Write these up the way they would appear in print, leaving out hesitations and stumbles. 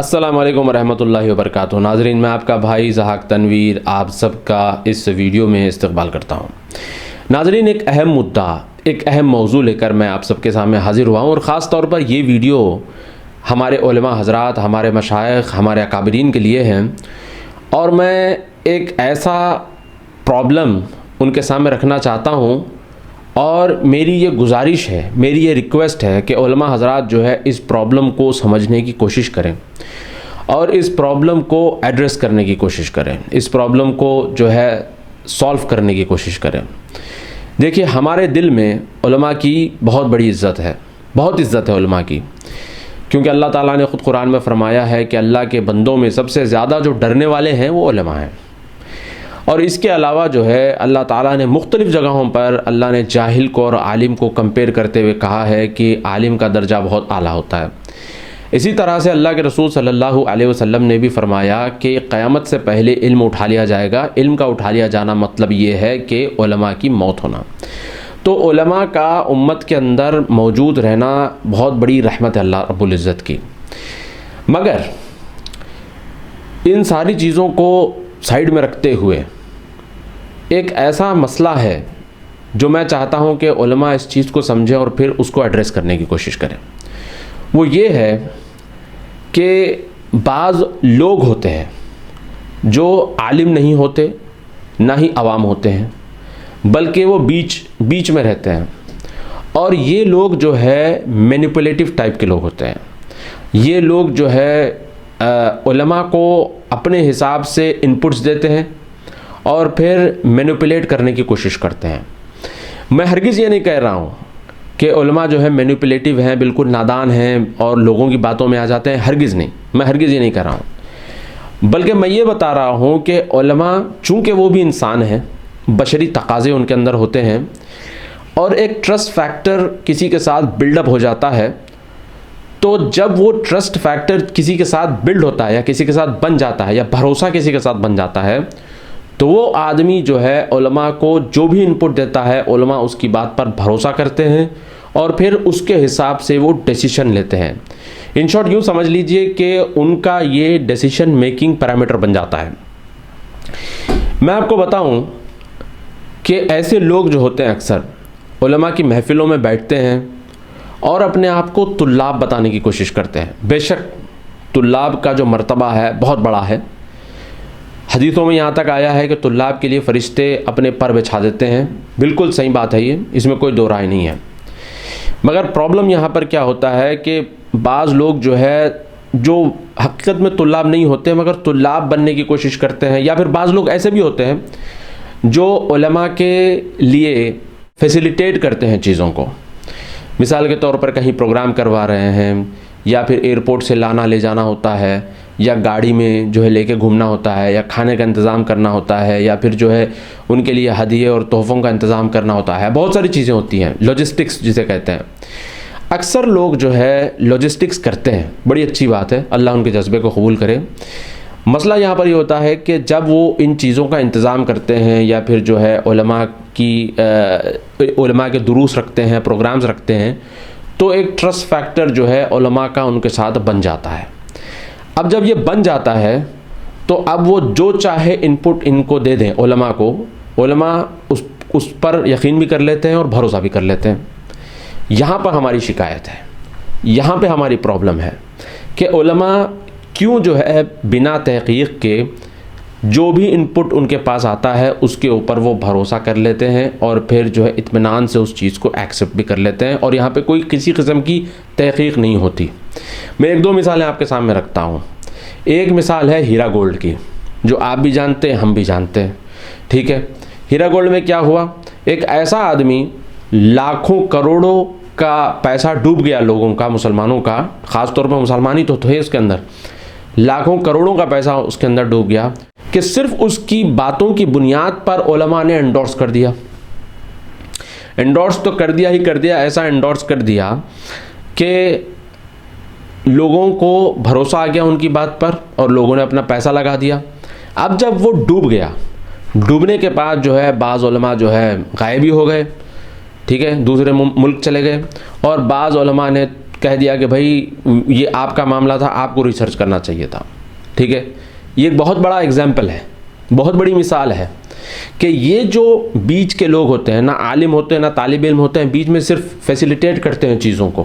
السلام علیکم ورحمۃ اللہ وبرکاتہ۔ ناظرین، میں آپ کا بھائی زہاک تنویر آپ سب کا اس ویڈیو میں استقبال کرتا ہوں۔ ناظرین، ایک اہم مدعا، ایک اہم موضوع لے کر میں آپ سب کے سامنے حاضر ہوا ہوں، اور خاص طور پر یہ ویڈیو ہمارے علماء حضرات، ہمارے مشائخ، ہمارے اکابرین کے لیے ہیں، اور میں ایک ایسا پرابلم ان کے سامنے رکھنا چاہتا ہوں، اور میری یہ گزارش ہے، میری یہ ریکویسٹ ہے کہ علماء حضرات جو ہے اس پرابلم کو سمجھنے کی کوشش کریں اور اس پرابلم کو ایڈریس کرنے کی کوشش کریں، اس پرابلم کو جو ہے سولو کرنے کی کوشش کریں۔ دیکھیے، ہمارے دل میں علماء کی بہت بڑی عزت ہے، بہت عزت ہے علماء کی، کیونکہ اللہ تعالیٰ نے خود قرآن میں فرمایا ہے کہ اللہ کے بندوں میں سب سے زیادہ جو ڈرنے والے ہیں وہ علماء ہیں۔ اور اس کے علاوہ جو ہے اللہ تعالیٰ نے مختلف جگہوں پر اللہ نے جاہل کو اور عالم کو کمپیئر کرتے ہوئے کہا ہے کہ عالم کا درجہ بہت اعلیٰ ہوتا ہے۔ اسی طرح سے اللہ کے رسول صلی اللہ علیہ وسلم نے بھی فرمایا کہ قیامت سے پہلے علم اٹھا لیا جائے گا۔ علم کا اٹھا لیا جانا مطلب یہ ہے کہ علماء کی موت ہونا۔ تو علماء کا امت کے اندر موجود رہنا بہت بڑی رحمت ہے اللہ رب العزت کی، مگر ان ساری چیزوں کو سائیڈ میں رکھتے ہوئے ایک ایسا مسئلہ ہے جو میں چاہتا ہوں کہ علماء اس چیز کو سمجھیں اور پھر اس کو ایڈریس کرنے کی کوشش کریں۔ وہ یہ ہے کہ بعض لوگ ہوتے ہیں جو عالم نہیں ہوتے، نہ ہی عوام ہوتے ہیں، بلکہ وہ بیچ میں رہتے ہیں، اور یہ لوگ جو ہے مینیپولیٹو ٹائپ کے لوگ ہوتے ہیں۔ یہ لوگ جو ہے علماء کو اپنے حساب سے انپٹس دیتے ہیں اور پھر مینیپولیٹ کرنے کی کوشش کرتے ہیں۔ میں ہرگز یہ نہیں کہہ رہا ہوں کہ علماء جو ہے مینیپولیٹو ہیں، بالکل نادان ہیں اور لوگوں کی باتوں میں آ جاتے ہیں، ہرگز نہیں، میں ہرگز یہ نہیں کہہ رہا ہوں، بلکہ میں یہ بتا رہا ہوں کہ علماء چونکہ وہ بھی انسان ہیں، بشری تقاضے ان کے اندر ہوتے ہیں، اور ایک ٹرسٹ فیکٹر کسی کے ساتھ بلڈ اپ ہو جاتا ہے، تو جب وہ ٹرسٹ فیکٹر کسی کے ساتھ بلڈ ہوتا ہے یا کسی کے ساتھ بن جاتا ہے یا بھروسہ کسی کے ساتھ بن جاتا ہے، تو وہ آدمی جو ہے علماء کو جو بھی انپٹ دیتا ہے، علماء اس کی بات پر بھروسہ کرتے ہیں اور پھر اس کے حساب سے وہ ڈیسیشن لیتے ہیں۔ ان شارٹ یوں سمجھ لیجئے کہ ان کا یہ ڈیسیشن میکنگ پیرامیٹر بن جاتا ہے۔ میں آپ کو بتاؤں کہ ایسے لوگ جو ہوتے ہیں اکثر علماء کی محفلوں میں بیٹھتے ہیں اور اپنے آپ کو طلاب بتانے کی کوشش کرتے ہیں۔ بے شک طلاب کا جو مرتبہ ہے بہت بڑا ہے، حدیثوں میں یہاں تک آیا ہے کہ طلاب کے لیے فرشتے اپنے پر بچھا دیتے ہیں، بالکل صحیح بات ہے، یہ اس میں کوئی دو رائے نہیں ہے، مگر پرابلم یہاں پر کیا ہوتا ہے کہ بعض لوگ جو ہے جو حقیقت میں طلاب نہیں ہوتے مگر طلاب بننے کی کوشش کرتے ہیں، یا پھر بعض لوگ ایسے بھی ہوتے ہیں جو علماء کے لیے فیسیلیٹیٹ کرتے ہیں چیزوں کو۔ مثال کے طور پر کہیں پروگرام کروا رہے ہیں، یا پھر ایئرپورٹ سے لانا لے جانا ہوتا ہے، یا گاڑی میں جو ہے لے کے گھومنا ہوتا ہے، یا کھانے کا انتظام کرنا ہوتا ہے، یا پھر جو ہے ان کے لیے ہدیے اور تحفوں کا انتظام کرنا ہوتا ہے، بہت ساری چیزیں ہوتی ہیں، لاجسٹکس جسے کہتے ہیں۔ اکثر لوگ جو ہے لاجسٹکس کرتے ہیں، بڑی اچھی بات ہے، اللہ ان کے جذبے کو قبول کرے۔ مسئلہ یہاں پر یہ ہوتا ہے کہ جب وہ ان چیزوں کا انتظام کرتے ہیں، یا پھر جو ہے علماء کے دروس رکھتے ہیں، پروگرامز رکھتے ہیں، تو ایک ٹرسٹ فیکٹر جو ہے علماء کا ان کے ساتھ بن جاتا ہے۔ اب جب یہ بن جاتا ہے تو اب وہ جو چاہے انپٹ ان کو دے دیں علماء کو، علماء اس پر یقین بھی کر لیتے ہیں اور بھروسہ بھی کر لیتے ہیں۔ یہاں پر ہماری شکایت ہے، یہاں پہ ہماری پرابلم ہے کہ علماء کیوں جو ہے بنا تحقیق کے جو بھی انپٹ ان کے پاس آتا ہے اس کے اوپر وہ بھروسہ کر لیتے ہیں، اور پھر جو ہے اطمینان سے اس چیز کو ایکسیپٹ بھی کر لیتے ہیں، اور یہاں پہ کوئی کسی قسم کی تحقیق نہیں ہوتی۔ میں ایک دو مثالیں آپ کے سامنے رکھتا ہوں۔ ایک مثال ہے ہیرا گولڈ کی، جو آپ بھی جانتے ہیں، ہم بھی جانتے ہیں، ٹھیک ہے۔ ہیرا گولڈ میں کیا ہوا؟ ایک ایسا آدمی، لاکھوں کروڑوں کا پیسہ ڈوب گیا لوگوں کا، مسلمانوں کا، خاص طور پر مسلمان ہی تو تھے اس کے اندر، لاکھوں کروڑوں کا پیسہ اس کے اندر ڈوب گیا کہ صرف اس کی باتوں کی بنیاد پر علماء نے انڈورس کر دیا۔ انڈورس تو کر دیا ہی کر دیا، ایسا انڈورس کر دیا کہ لوگوں کو بھروسہ آ گیا ان کی بات پر، اور لوگوں نے اپنا پیسہ لگا دیا۔ اب جب وہ ڈوب گیا، ڈوبنے کے بعد جو ہے بعض علماء جو ہے غائب ہی ہو گئے، ٹھیک ہے، دوسرے ملک چلے گئے، اور بعض علماء نے کہہ دیا کہ بھائی یہ آپ کا معاملہ تھا, آپ کو ریسرچ کرنا چاہیے تھا. ٹھیک ہے, یہ ایک بہت بڑا ایگزامپل ہے, بہت بڑی مثال ہے کہ یہ جو بیچ کے لوگ ہوتے ہیں, نہ عالم ہوتے ہیں نہ طالب علم ہوتے ہیں, بیچ میں صرف فیسیلیٹیٹ کرتے ہیں چیزوں کو.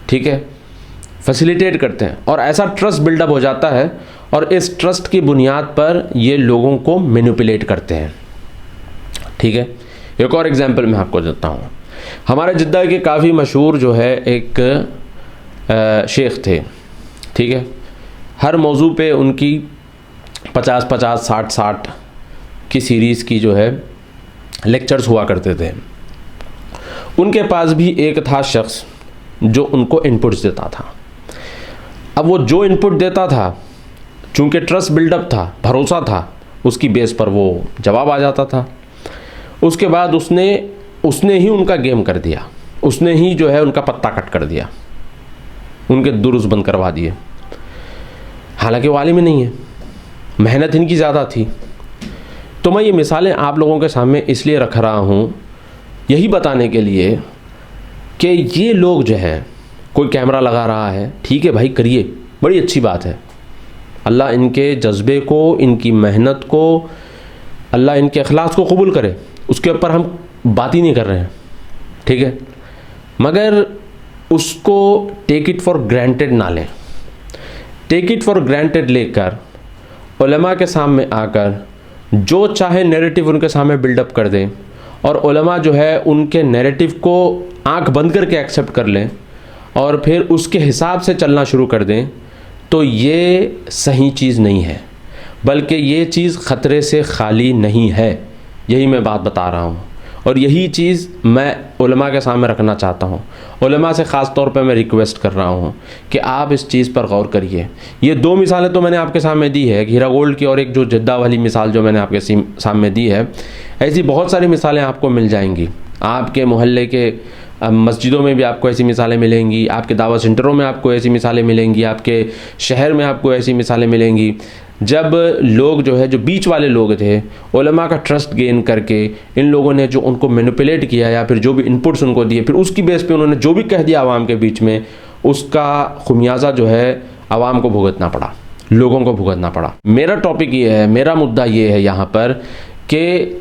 ٹھیک ہے, فیسیلیٹیٹ کرتے ہیں اور ایسا ٹرسٹ بلڈ اپ ہو جاتا ہے, اور اس ٹرسٹ کی بنیاد پر یہ لوگوں کو مینیپولیٹ کرتے ہیں. ٹھیک ہے, ایک اور ایگزامپل میں آپ کو دیتا ہوں. ہمارے جدہ کے کافی مشہور جو ہے ایک شیخ تھے. ٹھیک ہے, ہر موضوع پہ ان کی 50-50 60-60 کی سیریز کی جو ہے لیکچرز ہوا کرتے تھے. ان کے پاس بھی ایک تھا شخص جو ان کو انپٹس دیتا تھا. اب وہ جو انپٹ دیتا تھا, چونکہ ٹرسٹ بلڈ اپ تھا, بھروسہ تھا, اس کی بیس پر وہ جواب آ جاتا تھا. اس کے بعد اس نے ہی ان کا گیم کر دیا, اس نے ہی جو ہے ان کا پتا کٹ کر دیا, ان کے دروس بند کروا دیے. حالانکہ وہ عالم نہیں ہے, محنت ان کی زیادہ تھی. تو میں یہ مثالیں آپ لوگوں کے سامنے اس لیے رکھ رہا ہوں, یہی بتانے کے لیے کہ یہ لوگ جو ہیں, کوئی کیمرہ لگا رہا ہے, ٹھیک ہے بھائی کریے, بڑی اچھی بات ہے. اللہ ان کے جذبے کو, ان کی محنت کو, اللہ ان کے اخلاص کو قبول کرے, اس کے اوپر ہم بات ہی نہیں کر رہے ہیں. ٹھیک ہے, مگر اس کو ٹیک اٹ فار گرانٹیڈ نہ لیں. ٹیک اٹ فار گرانٹیڈ لے کر علماء کے سامنے آ کر جو چاہے نیریٹو ان کے سامنے بلڈ اپ کر دیں, اور علماء جو ہے ان کے نیریٹو کو آنکھ بند کر کے ایکسیپٹ کر لیں اور پھر اس کے حساب سے چلنا شروع کر دیں, تو یہ صحیح چیز نہیں ہے, بلکہ یہ چیز خطرے سے خالی نہیں ہے. یہی میں بات بتا رہا ہوں, اور یہی چیز میں علماء کے سامنے رکھنا چاہتا ہوں. علماء سے خاص طور پہ میں ریکویسٹ کر رہا ہوں کہ آپ اس چیز پر غور کریے. یہ 2 مثالیں تو میں نے آپ کے سامنے دی ہے, ہیرا گولڈ کی اور ایک جو جدہ والی مثال جو میں نے آپ کے سامنے دی ہے. ایسی بہت ساری مثالیں آپ کو مل جائیں گی. آپ کے محلے کے مسجدوں میں بھی آپ کو ایسی مثالیں ملیں گی, آپ کے دعوت سینٹروں میں آپ کو ایسی مثالیں ملیں گی, آپ کے شہر میں آپ کو ایسی مثالیں ملیں گی. جب لوگ جو ہے, جو بیچ والے لوگ تھے, علماء کا ٹرسٹ گین کر کے ان لوگوں نے جو ان کو مینیپولیٹ کیا, یا پھر جو بھی انپٹس ان کو دیے, پھر اس کی بیس پہ انہوں نے جو بھی کہہ دیا عوام کے بیچ میں, اس کا خمیازہ جو ہے عوام کو بھگتنا پڑا, لوگوں کو بھگتنا پڑا. میرا ٹاپک یہ ہے, میرا مدعا یہ ہے یہاں پر کہ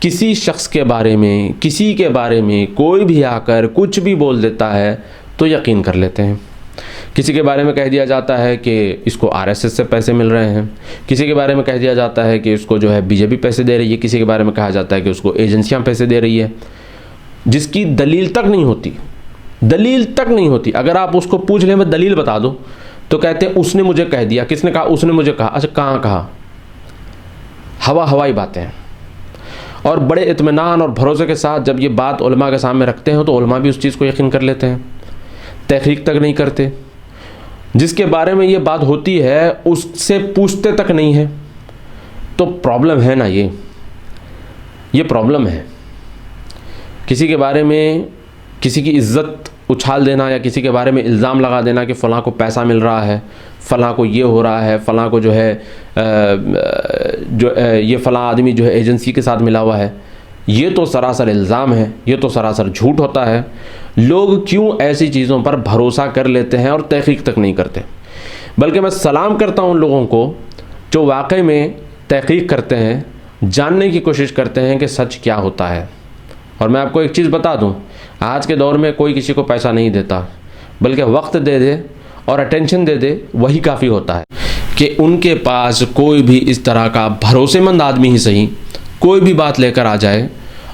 کسی شخص کے بارے میں, کسی کے بارے میں کوئی بھی آ کر کچھ بھی بول دیتا ہے تو یقین کر لیتے ہیں. کسی کے بارے میں کہہ دیا جاتا ہے کہ اس کو RSS سے پیسے مل رہے ہیں, کسی کے بارے میں کہہ دیا جاتا ہے کہ اس کو جو ہے BJP پیسے دے رہی ہے, کسی کے بارے میں کہا جاتا ہے کہ اس کو ایجنسیاں پیسے دے رہی ہے, جس کی دلیل تک نہیں ہوتی, دلیل تک نہیں ہوتی. اگر آپ اس کو پوچھ لیں میں دلیل بتا دو تو کہتے ہیں اس نے مجھے کہہ دیا. کس نے کہا؟ اس نے مجھے کہا. اچھا کہاں کہا؟ ہوائی باتیں. اور بڑے اطمینان اور بھروسے کے ساتھ جب یہ بات علماء کے سامنے رکھتے ہیں تو علماء بھی اس چیز کو یقین کر لیتے ہیں, تحقیق تک نہیں کرتے. جس کے بارے میں یہ بات ہوتی ہے اس سے پوچھتے تک نہیں ہے. تو پرابلم ہے نا, یہ پرابلم ہے. کسی کے بارے میں کسی کی عزت اچھال دینا, یا کسی کے بارے میں الزام لگا دینا کہ فلاں کو پیسہ مل رہا ہے, فلاں کو یہ ہو رہا ہے, فلاں کو جو ہے یہ فلاں آدمی جو ہے ایجنسی کے ساتھ ملا ہوا ہے, یہ تو سراسر الزام ہے, یہ تو سراسر جھوٹ ہوتا ہے. لوگ کیوں ایسی چیزوں پر بھروسہ کر لیتے ہیں اور تحقیق تک نہیں کرتے؟ بلکہ میں سلام کرتا ہوں ان لوگوں کو جو واقعی میں تحقیق کرتے ہیں, جاننے کی کوشش کرتے ہیں کہ سچ کیا ہوتا ہے. اور میں آپ کو ایک چیز بتا دوں, آج کے دور میں کوئی کسی کو پیسہ نہیں دیتا, بلکہ وقت دے دے اور اٹینشن دے دے, وہی کافی ہوتا ہے. کہ ان کے پاس کوئی بھی اس طرح کا بھروسے مند آدمی ہی صحیح کوئی بھی بات لے کر آ جائے,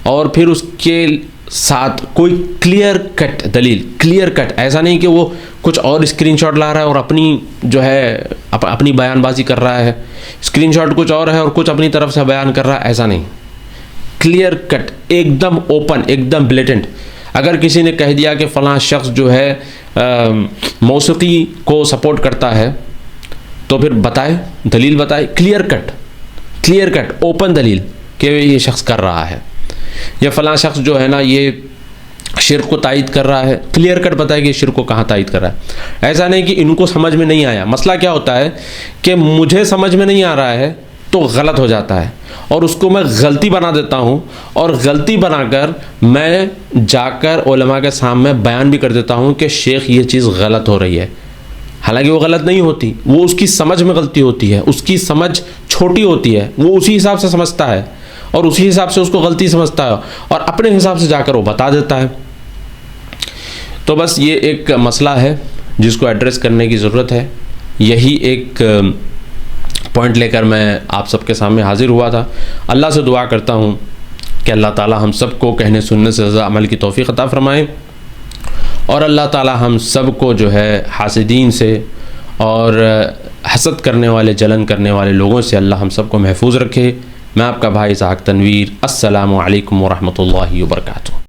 اور پھر اس کے ساتھ کوئی کلیئر کٹ دلیل, کلیئر کٹ, ایسا نہیں کہ وہ کچھ اور اسکرین شاٹ لا رہا ہے اور اپنی جو ہے اپنی بیان بازی کر رہا ہے, اسکرین شاٹ کچھ اور ہے اور کچھ اپنی طرف سے بیان کر رہا ہے, ایسا نہیں. کلیئر کٹ, ایک دم اوپن, ایک دم بلیٹنٹ. اگر کسی نے کہہ دیا کہ فلاں شخص جو ہے موسیقی کو سپورٹ کرتا ہے, تو پھر بتائے, دلیل بتائے, کلیئر کٹ اوپن دلیل کہ یہ شخص کر رہا ہے. یا فلاں شخص جو ہے نا یہ شرک کو تائید کر رہا ہے, کلیئر کٹ بتائے کہ یہ شرک کو کہاں تائید کر رہا ہے. ایسا نہیں کہ ان کو سمجھ میں نہیں آیا. مسئلہ کیا ہوتا ہے کہ مجھے سمجھ میں نہیں آ رہا ہے تو غلط ہو جاتا ہے، اور اس کو میں غلطی بنا دیتا ہوں، اور غلطی بنا کر میں جا کر علماء کے سامنے بیان بھی کر دیتا ہوں کہ شیخ یہ چیز غلط ہو رہی ہے، حالانکہ وہ غلط نہیں ہوتی، وہ اس کی سمجھ میں غلطی ہوتی ہے، اس کی سمجھ چھوٹی ہوتی ہے، وہ اسی حساب سے سمجھتا ہے اور اسی حساب سے اس کو غلطی سمجھتا ہے اور اپنے حساب سے جا کر وہ بتا دیتا ہے۔ تو بس یہ ایک مسئلہ ہے جس کو ایڈریس کرنے کی ضرورت ہے، یہی ایک پوائنٹ لے کر میں آپ سب کے سامنے حاضر ہوا تھا۔ اللہ سے دعا کرتا ہوں کہ اللہ تعالی ہم سب کو کہنے سننے سے زیادہ عمل کی توفیق عطا فرمائے، اور اللہ تعالی ہم سب کو جو ہے حاسدین سے اور حسد کرنے والے، جلن کرنے والے لوگوں سے اللہ ہم سب کو محفوظ رکھے۔ میں آپ کا بھائی اسحاق تنویر، السلام علیکم ورحمۃ اللہ وبرکاتہ۔